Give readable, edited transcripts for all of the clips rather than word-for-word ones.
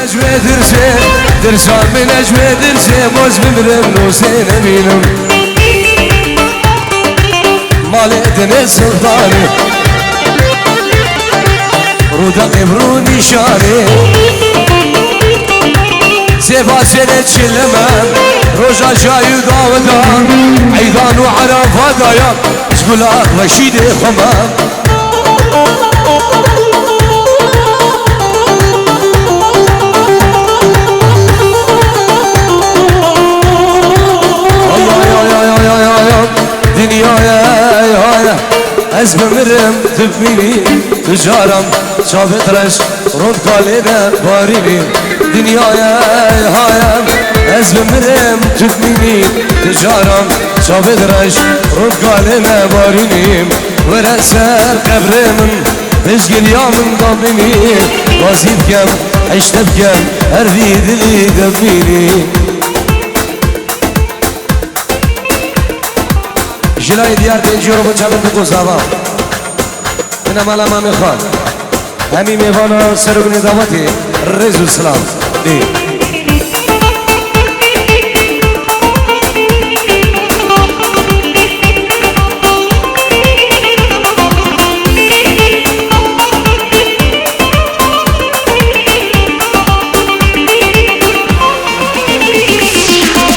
اجوه درسه درسان من اجوه درسه موز بمرم نوسين امينم مال ادن سلطاني رودا قبرو نشاني سيبا سنة شلمان روجا جايو داودان عيدان وعرفة دايان اسقلاق رشيد خمام از بمرم تبینی تجارم شابت رش رود کالیده بارینی دنیای هایم از بمرم تبینی تجارم شابت رش رود کالیده بارینیم ورسر قبرمن بشگل یامن دابینی بازید کم عشتب کم هر دلی دبینی جلای دیار تنجی رو بچه من بگو زبا من مالا ما میخواد همی میوانا سرگنی دعوتی رزو سلام دی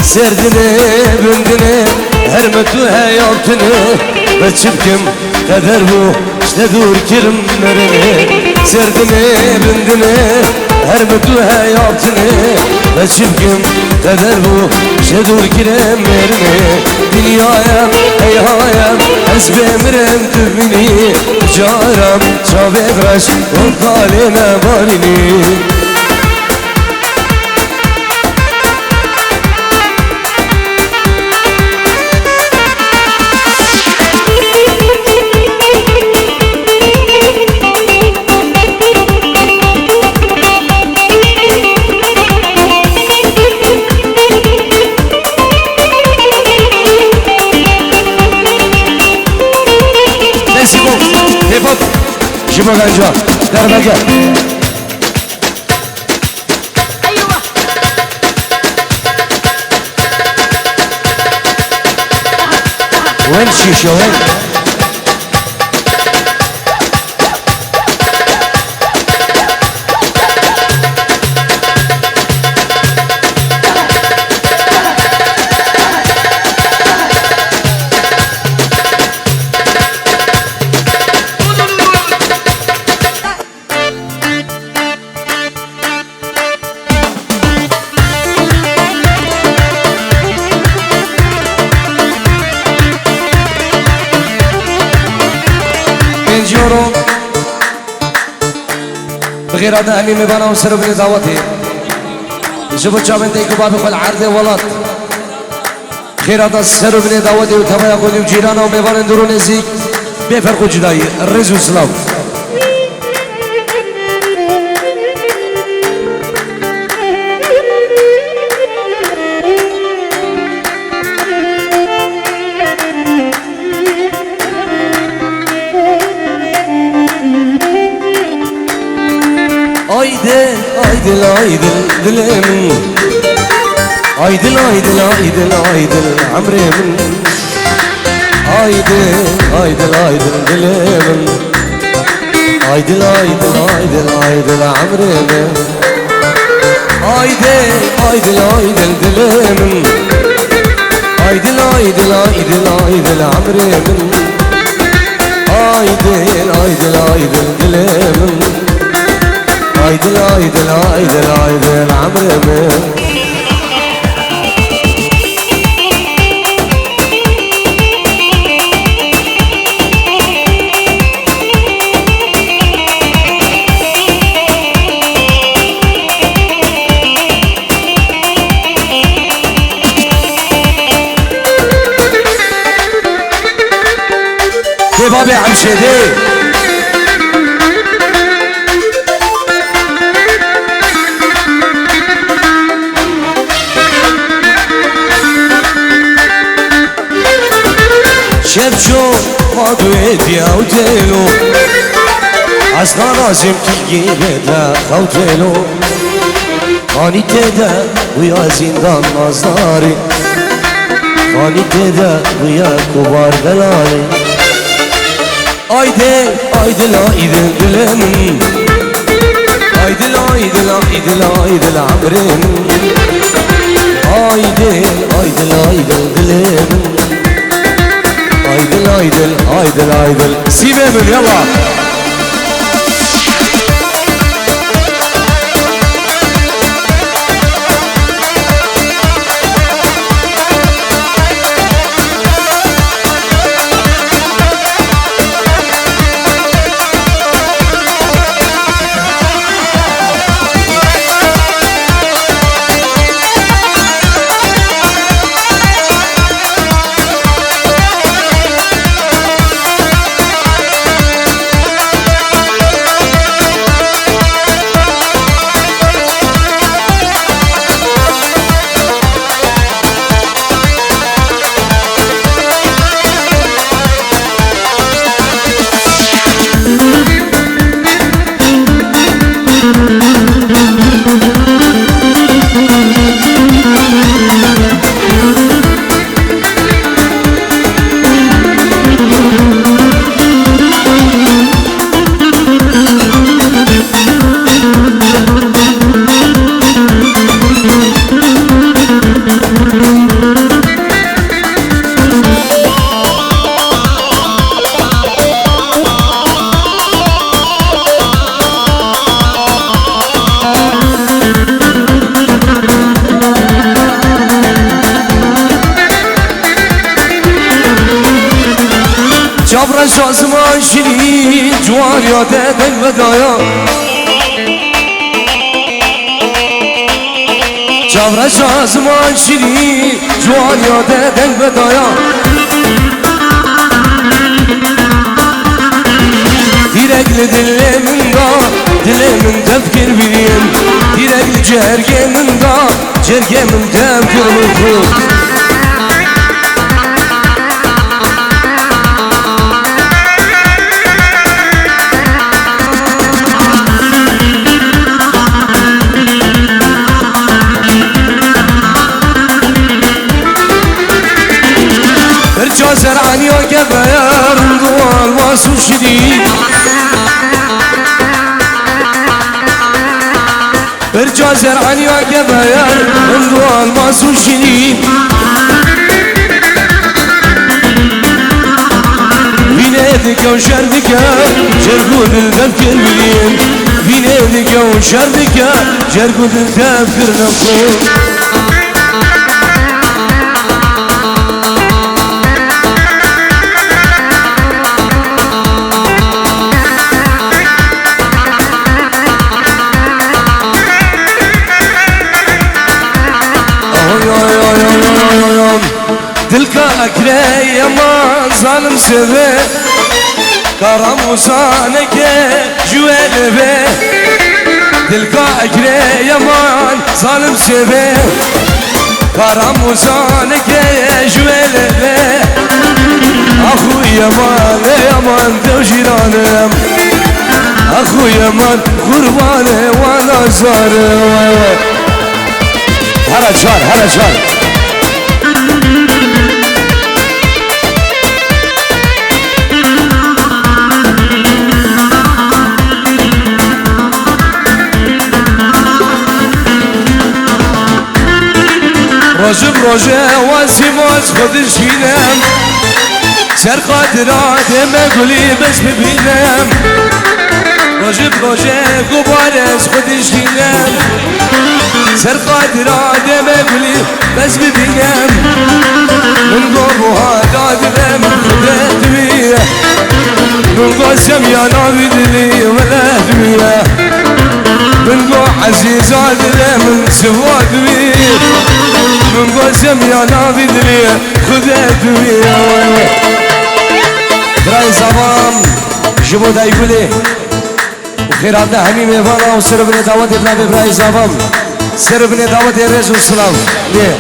سردنه بندنه هرمتو hayatını Beçipkim kader bu işte dur kirimlerini Serdine bindine Hermetü hayatını Beçipkim kader bu işte dur kirimlerini Dünyaya hayayam ezbemirem tübini Caram çabedraş o kaleme barini شبه غنجا در بگه وين شيشة وين بغير هذا أمي مبانا وسرب لي دعوتي جبت جابن تيكو بابي خل عرضي ولط بغير هذا سرب لي دعوتي وتبا يقول جيرانا ومبانا ندرو نزيك بفرق جداي الرز والسلام Aydın aydın dilemin Aydın aydın aydın aydın amremin Aydın aydın aydın dilemin Aydın aydın aydın aydın amremin Aydın aydın aydın dilemin Aydın aydın aydın aydın amremin Aydın aydın aydın dilemin Aydın aydın aydın aydın amremin Baba Amşedi شبشو مادو اديا وتيلو عسنا لازم تجيب دا خوتيلو خانی تیده ویا زندان نازداری خانی تیده ویا کبار دلالی آیدل آیدل آیدل دلم آیدل آیدل آیدل آیدل عمرم آیدل آیدل آیدل دلم آیدل آیدل آیدل آیدل سیبه من يلا جبر شازمان شیرین جوان یاده دل ودایا جبر شازمان شیرین جوان یاده دل ودایا دیرکل دلمن دا دلمن تفکر بیم دیرکل جرگمن دا جرگمن تفکر بیم زرعني وكبير دوال واسو شديد برجع زرعني وكبير دوال واسو شديد بينادك وشردك جرقود التفكير بلين بينادك وشردك جرقود التفكير نقول دلكاك يا ما ظالم سبه كرم وصانك جوال به دلكاك يا ما ظالم سبه كرم وصانك جوال به اخو يا مان دوجيرانم اخو يا مان قربانه وانا زاره هلا شار هلا شار روزم روزه واسیماز خودشینم سر خاطرات مگولی بس ببینم روزم روزه گوبارز خودشینم سر خاطرات مگولی بس ببینم من گوها دادم خودت بیه من قسم یا نبی دلی ولد بیه من گو عزیزات من سواد بیه من قسم يا نبي دلي خذت ويا براي زمان جبو دا يقولي وخيرات دا همي ميفانا وسربني دعوت ابن براي زمان سربني دعوت الرسول السلام ليه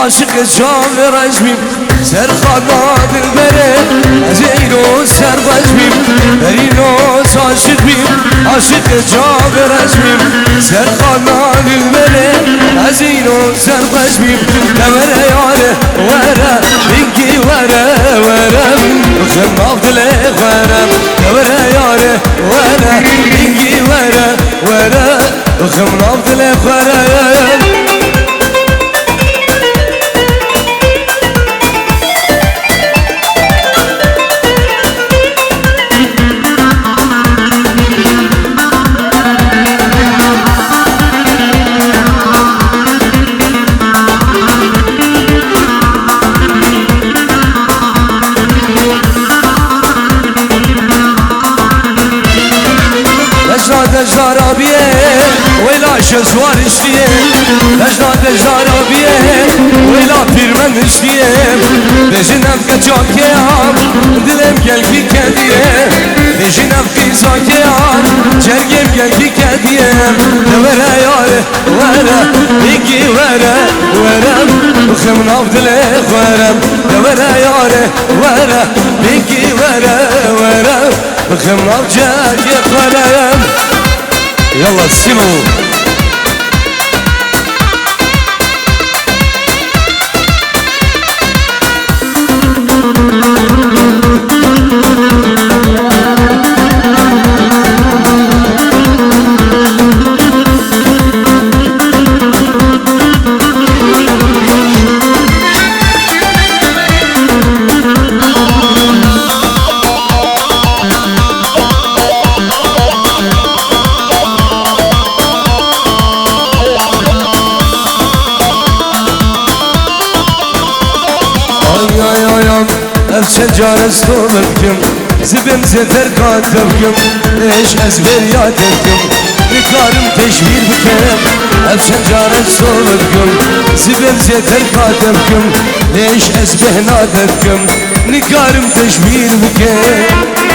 عاشق جام رجمیم سرخانا دلبره از اینو سرباز بیم در اینو عاشق بیم عاشق جام رجمیم سرخانا دلبره از اینو سرباز بیم دمره یاره وره بینگی وره وره خماف دله خورم دمره یاره وره بینگی وره وره خماف دله خورم دجارابیه ویلا شزوار اشتیه دجارابیه ویلا پیرمن اشتیه بجنم که جاکه هم دلم گلگی کدیه بجنم که زاکه هم جرگم گلگی کدیه دوره یاره وره بگی وره ورم خمناف دله خورم دوره یاره وره بگی وره ورم خمناف جاکه خورم يلا سيمو افشل جارس طولكم زبم زفر كاتبكم ليش ازبر ياتبكم نكارم تشبير بكم افشل جارس طولكم زبم زفر كاتبكم ليش ازبه ناتبكم نكارم تشبير بكم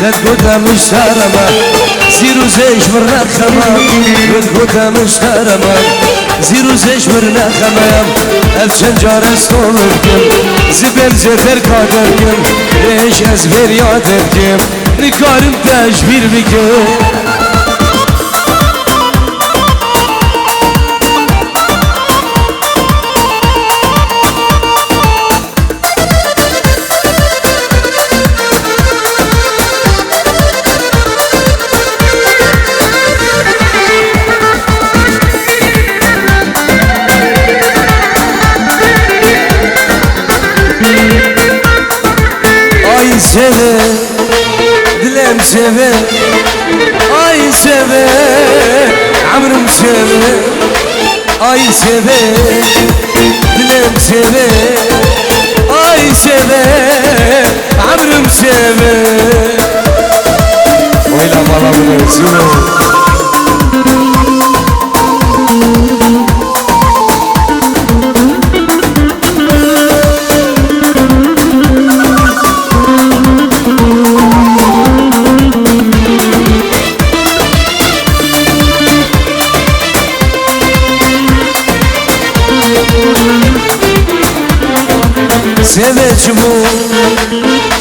تدقوتا مشترمة زيرو زيش مرنا خمام تدقوتا مشترمة زيرو زيش مرنا خمام افشن جارس طولكم زبم زفر كاتبكم ليش ازبر ياتبكم نكارم تشبير بكم seve, dilem seve, ay seve, amrım seve, ay seve, dilem seve, ay seve, amrım seve. Oyla malamını zino.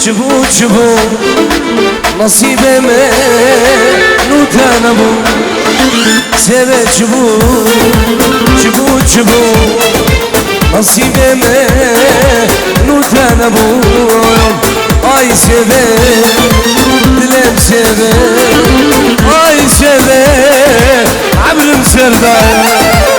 Seve çubu nasibime nutana bu Seve çubu nasibime nutana bu Ay seve dilem seve Ay seve amrım serdar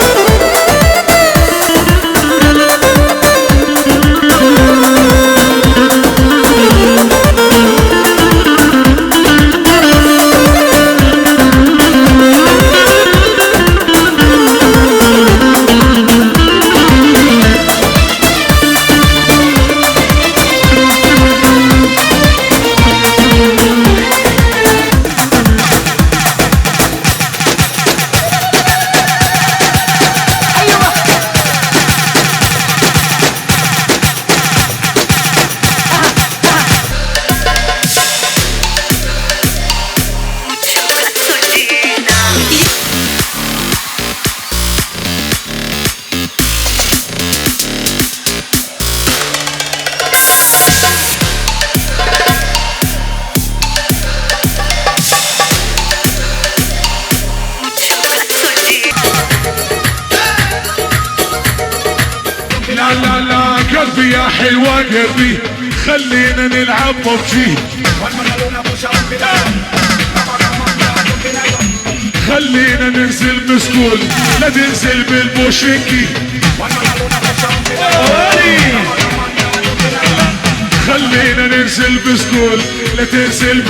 قلبي يا حلوة قلبي خلينا نلعب ببجي خلينا ننزل بسكول لا تنزل بالبوشنكي خلينا ننزل بسكول لا تنزل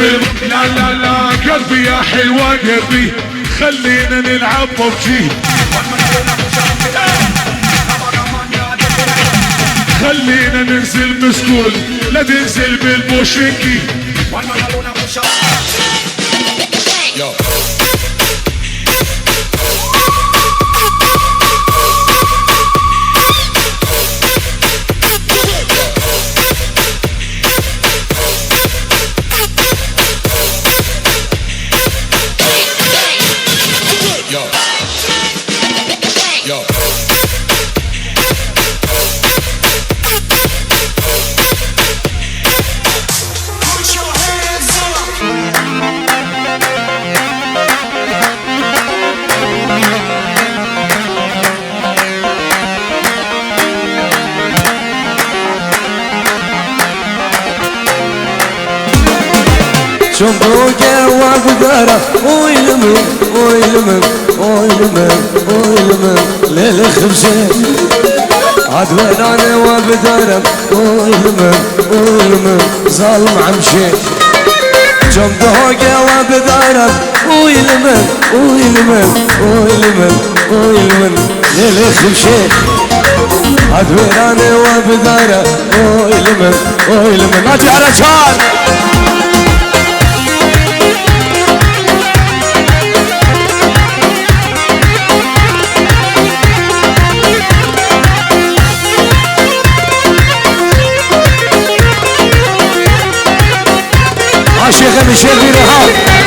لا لا لا قلبي يا حلوة قلبي خلينا نلعب ببجي خلينا ننزل بسكول لا تنزل بالبوشنكي شنبوك وقدره ويلمن ويلمن ويلمن ويلمن للخبزين عاد وين انا وبدره ويلمن ويلمن ظالم عمشي شنبوك وقدره ويلمن ويلمن ويلمن ويلمن للخبزين عاد وين انا وبدره ويلمن ويلمن ناجي على شان شيخ مشيل في رهاب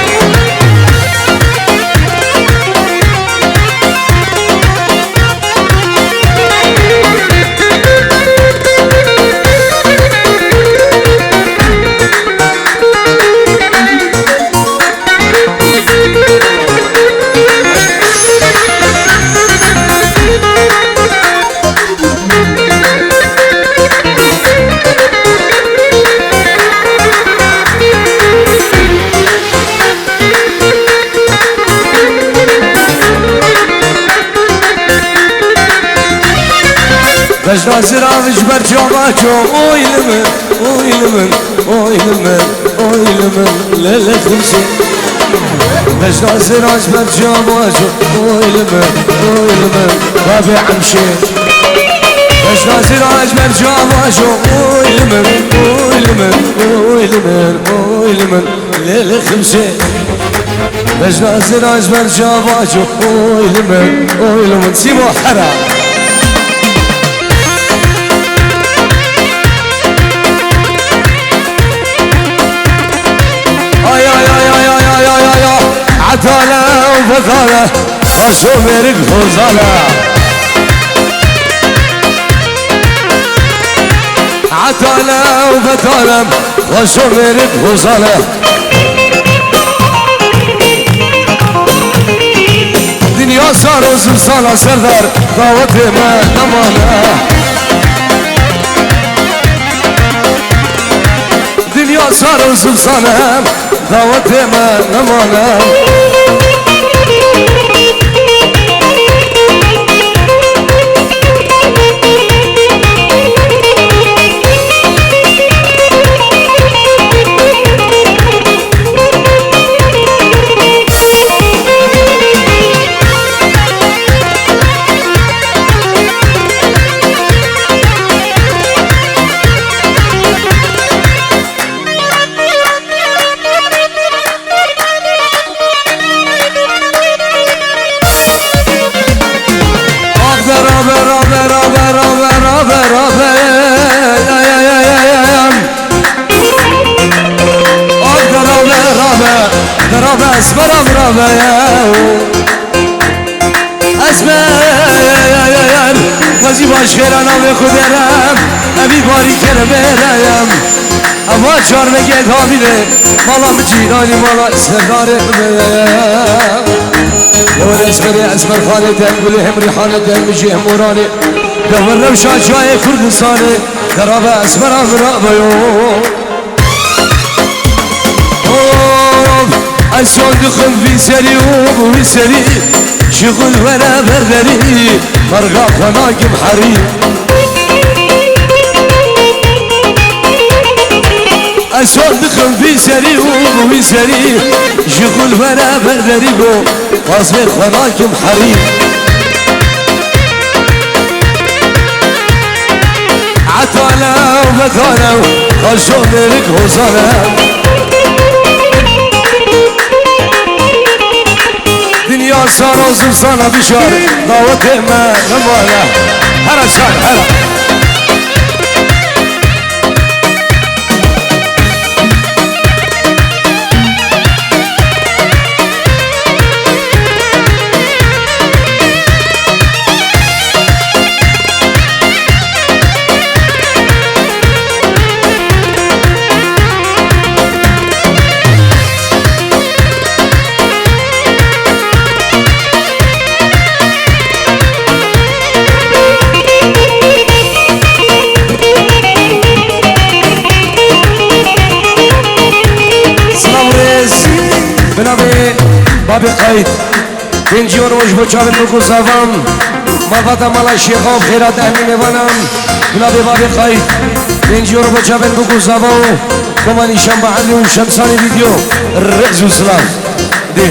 بجنا زراوج برجوماتو ويلمن ويلمن ويلمن ويلمن للخمسين بجنا زراوج برجوماتو ويلمن ويلمن رابع عمشين بجنا زراوج برجوماتو ويلمن ويلمن ويلمن ويلمن للخمسين بجنا زراوج برجوماتو ويلمن ويلمن سيبو حرام عتالة وفثالة وشوفيرك فوزالة عتالة وفثالة وشوفيرك فوزالة دنيا صار وزرسالة سردار ضاوتي ما نمانا دنيا صار وزرسالة ضاوتي ما نمانا اسمر اسمر وزی باش خیرانم به خودم ابی باری کنه برم اما چار نگه دامیده مالا مجیرانی مالا سرداره لور اسمر خانه دن گله هم ریحانه دن مجی همورانه دور روشا جای کردستانه خراب اسمرا مرابيو اسوان دخل في سري وفي سري شغل ولا بردري مرقى خناك محري اسوان دخل في سري وفي سري شغل ولا بردري واصبر خناك محري عطانا ومثانا خشون لك هزانا دنيا صار وزرصانة بشار ضوت ما نموانا هلا شان هلا بابي قايد بنجيون وجبو چاوين بكو زافام مالباتا مالا شيخو بخيرات اهلي ميوانام بابي قايد بنجيون وجبو چاوين بكو زافام كماني شنبه علي وشمساني فيديو الرقز وسلام دي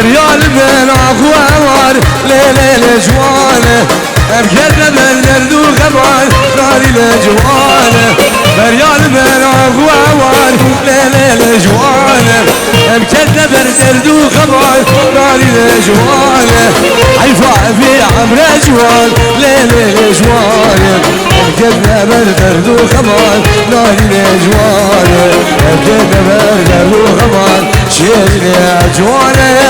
ريال من اخوار ليل جوانه ابكر بالدرد وغبار ناري لجوانه ريال من اخوار ليل جوانه ابكر بالدرد وغبار ناري لجوانه عيفا في عمر جوان ليل جوانه ابكر بالدرد وغبار ناري لجوانه ابكر بالدرد وغبار شيل جوانه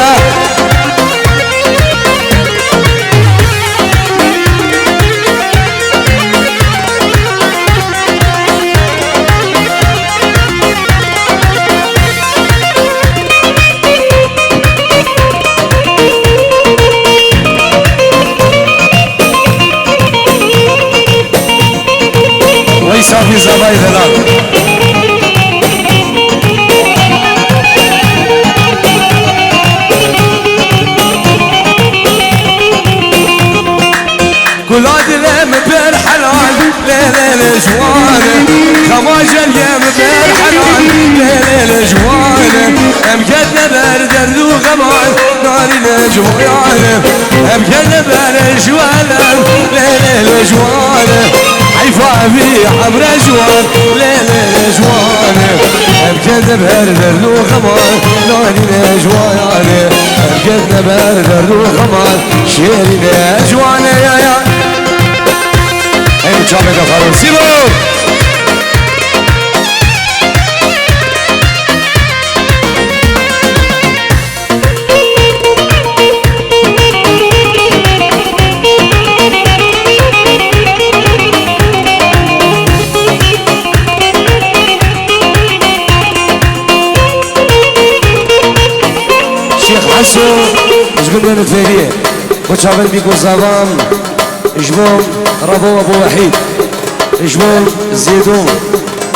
ويصافي زباي ذلك كل عدلم بالحلال ليل جوانه خماجل يم بالحلال ليل جوانه امكد بردرد وغمان ناري لجوانه امكد بالجوانه ليل جوانه عيفا في عمر جوان ليل جوانه امكد بردرد وغمان ناري لجوانه امكد بردرد وغمان شيري لجوانه يا Hey, Chame Cafaro, Silo! Sheikh Hasso, جبنا الفريق وتشابل بيكو زمان جبون ربو ابو وحيد جبون زيدون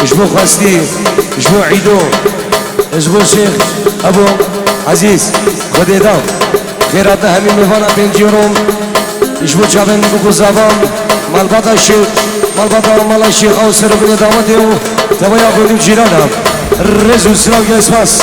جبون خاستي جبون عيدو جبون شيخ ابو عزيز خديدام خيراتنا همين مفانا بين جيروم جبون تشابل بيكو زمان مالباتا الشيخ مالباتا مالا الشيخ او سربنا دامته تبايا قولي جيرانا الرزو السلام يا اسماس